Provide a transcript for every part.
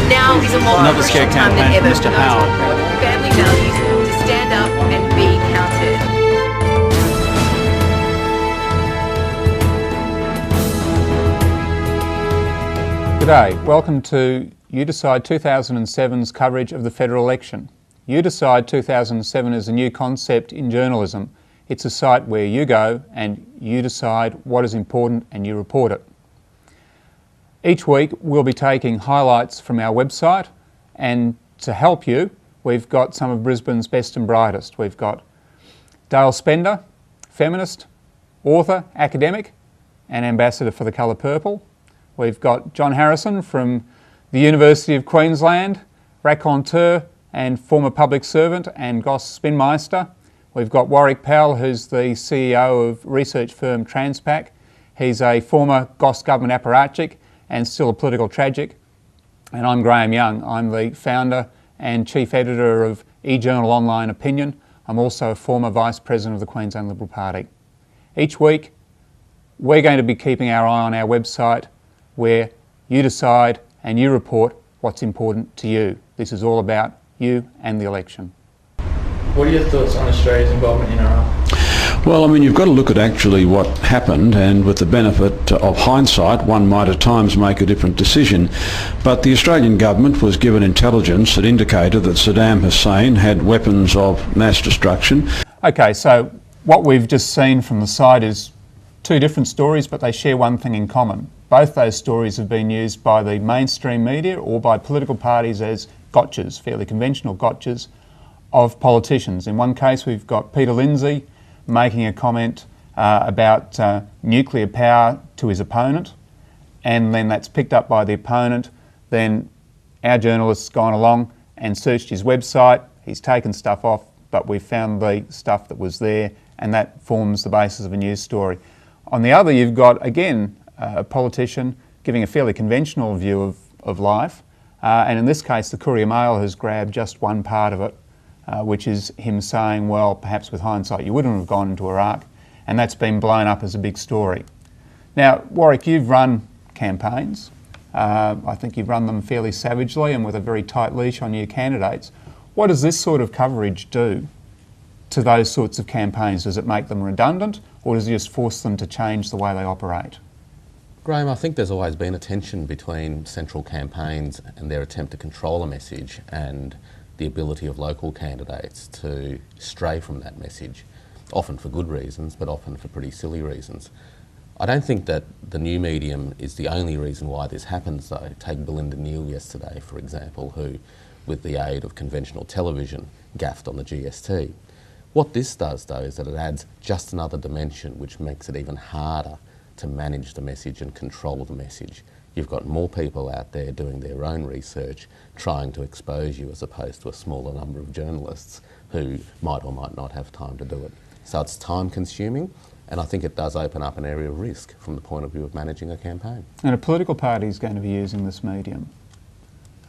Now is a more Another crucial scare time than campaign ever for for Mr. those Powell. with relevant family values to stand up and be counted. G'day, welcome to YouDecide 2007's coverage of the federal election. YouDecide 2007 is a new concept in journalism. It's a site where you go and you decide what is important and you report it. Each week we'll be taking highlights from our website, and to help you we've got some of Brisbane's best and brightest. We've got Dale Spender, feminist, author, academic and ambassador for the colour purple. We've got John Harrison from the University of Queensland, raconteur and former public servant and Goss spinmeister. We've got Warwick Powell, who's the CEO of research firm Transpac. He's a former Goss government apparatchik and still a political tragic. And I'm Graham Young. I'm the founder and chief editor of eJournal Online Opinion. I'm also a former vice president of the Queensland Liberal Party. Each week we're going to be keeping our eye on our website where you decide and you report what's important to you. This is all about you and the election. What are your thoughts on Australia's involvement in Iraq? Well, I mean, you've got to look at actually what happened, and with the benefit of hindsight, one might at times make a different decision. But the Australian government was given intelligence that indicated that Saddam Hussein had weapons of mass destruction. Okay, so what we've just seen from the site is two different stories, but they share one thing in common. Both those stories have been used by the mainstream media or by political parties as gotchas, fairly conventional gotchas of politicians. In one case we've got Peter Lindsay making a comment about nuclear power to his opponent, and then that's picked up by the opponent. Then our journalist's gone along and searched his website. He's taken stuff off, but we've found the stuff that was there, and that forms the basis of a news story. On the other, you've got, again, a politician giving a fairly conventional view of life, and in this case the Courier Mail has grabbed just one part of it, which is him saying, well, perhaps with hindsight you wouldn't have gone into Iraq, and that's been blown up as a big story. Now, Warwick, you've run campaigns. I think you've run them fairly savagely and with a very tight leash on your candidates. What does this sort of coverage do to those sorts of campaigns? Does it make them redundant, or does it just force them to change the way they operate? Graham, I think there's always been a tension between central campaigns and their attempt to control a message and the ability of local candidates to stray from that message, often for good reasons, but often for pretty silly reasons. I don't think that the new medium is the only reason why this happens, though. Take Belinda Neal yesterday, for example, who, with the aid of conventional television, gaffed on the GST. What this does, though, is that it adds just another dimension which makes it even harder to manage the message and control the message. You've got more people out there doing their own research, trying to expose you, as opposed to a smaller number of journalists who might or might not have time to do it. So it's time consuming, and I think it does open up an area of risk from the point of view of managing a campaign. And a political party is going to be using this medium.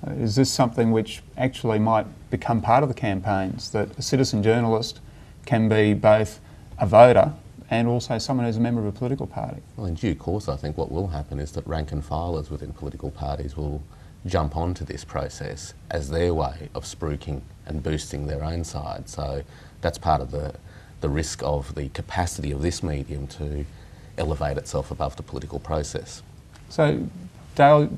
Is this something which actually might become part of the campaigns, that a citizen journalist can be both a voter and also someone who's a member of a political party? Well, in due course, I think what will happen is that rank and filers within political parties will jump onto this process as their way of spruiking and boosting their own side. So that's part of the risk of the capacity of this medium to elevate itself above the political process. So, Dale,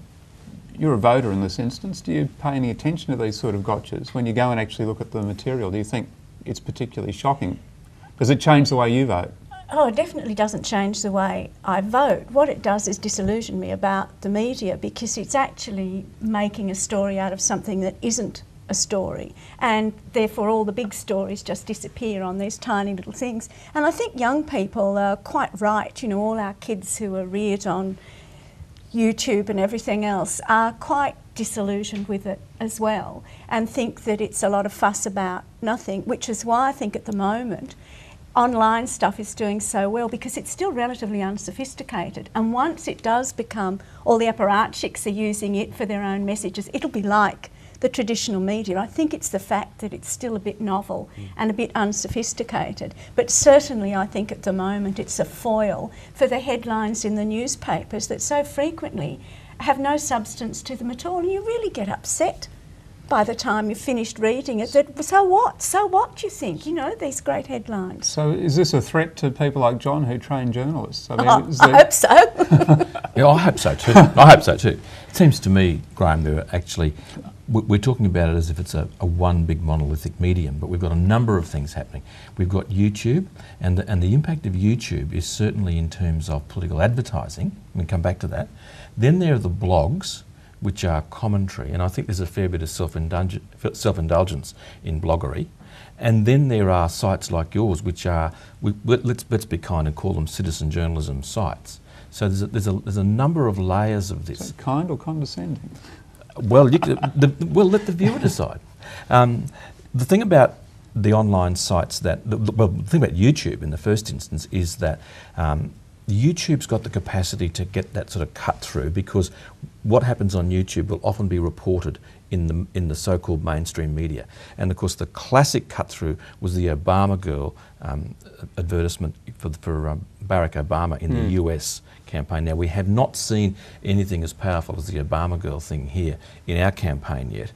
you're a voter in this instance. Do you pay any attention to these sort of gotchas? When you go and actually look at the material, do you think it's particularly shocking? Does it change the way you vote? Oh, it definitely doesn't change the way I vote. What it does is disillusion me about the media, because it's actually making a story out of something that isn't a story, and therefore all the big stories just disappear on these tiny little things. And I think young people are quite right. You know, all our kids who are reared on YouTube and everything else are quite disillusioned with it as well, and think that it's a lot of fuss about nothing, which is why I think at the moment online stuff is doing so well, because it's still relatively unsophisticated. And once it does become, all the apparatchiks are using it for their own messages, it'll be like the traditional media. I think it's the fact that it's still a bit novel and a bit unsophisticated. But certainly I think at the moment it's a foil for the headlines in the newspapers that so frequently have no substance to them at all, and you really get upset by the time you've finished reading it. That, so what? So what, you think? You know, these great headlines. So is this a threat to people like John who train journalists? I mean, I hope so. Yeah, I hope so too. I hope so too. It seems to me, Graham, there are actually, we're talking about it as if it's a one big monolithic medium, but we've got a number of things happening. We've got YouTube, and the impact of YouTube is certainly in terms of political advertising. We can come back to that. Then there are the blogs, which are commentary, and I think there's a fair bit of self-indulgence in bloggery. And then there are sites like yours, which are, let's be kind and call them citizen journalism sites. So there's a number of layers of this. Is that kind or condescending? Well, let the viewer decide. The thing about the online sites the thing about YouTube in the first instance is that YouTube's got the capacity to get that sort of cut through, because what happens on YouTube will often be reported in the so-called mainstream media. And of course the classic cut through was the Obama girl advertisement for Barack Obama in the US campaign. Now, we have not seen anything as powerful as the Obama girl thing here in our campaign yet.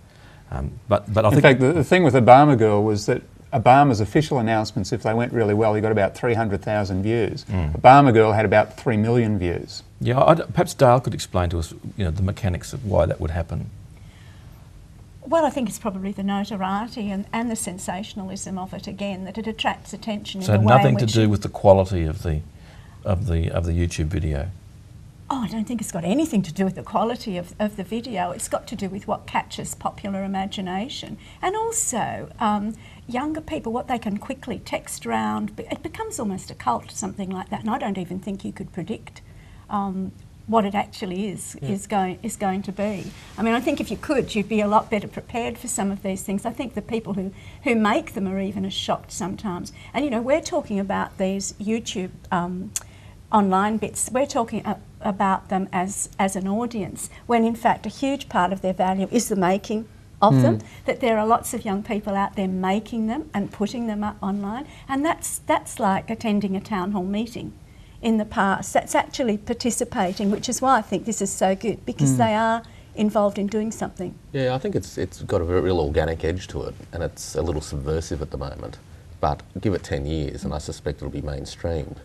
But I think... In fact, the thing with Obama girl was that Obama's official announcements, if they went really well, he got about 300,000 views. Obama girl had about 3 million views. Yeah, perhaps Dale could explain to us, you know, the mechanics of why that would happen. Well, I think it's probably the notoriety and the sensationalism of it again, that it attracts attention So in a way nothing in to which do with the quality of the YouTube video. Oh, I don't think it's got anything to do with the quality of the video. It's got to do with what catches popular imagination. And also, younger people, what they can quickly text around. It becomes almost a cult, something like that. And I don't even think you could predict what it actually is going to be. I mean, I think if you could, you'd be a lot better prepared for some of these things. I think the people who make them are even as shocked sometimes. And, you know, we're talking about these YouTube online bits. We're talking about them as an audience, when in fact a huge part of their value is the making of them, that there are lots of young people out there making them and putting them up online, and that's like attending a town hall meeting in the past. That's actually participating, which is why I think this is so good, because they are involved in doing something. Yeah, I think it's got a real organic edge to it, and it's a little subversive at the moment, but give it 10 years and I suspect it'll be mainstreamed.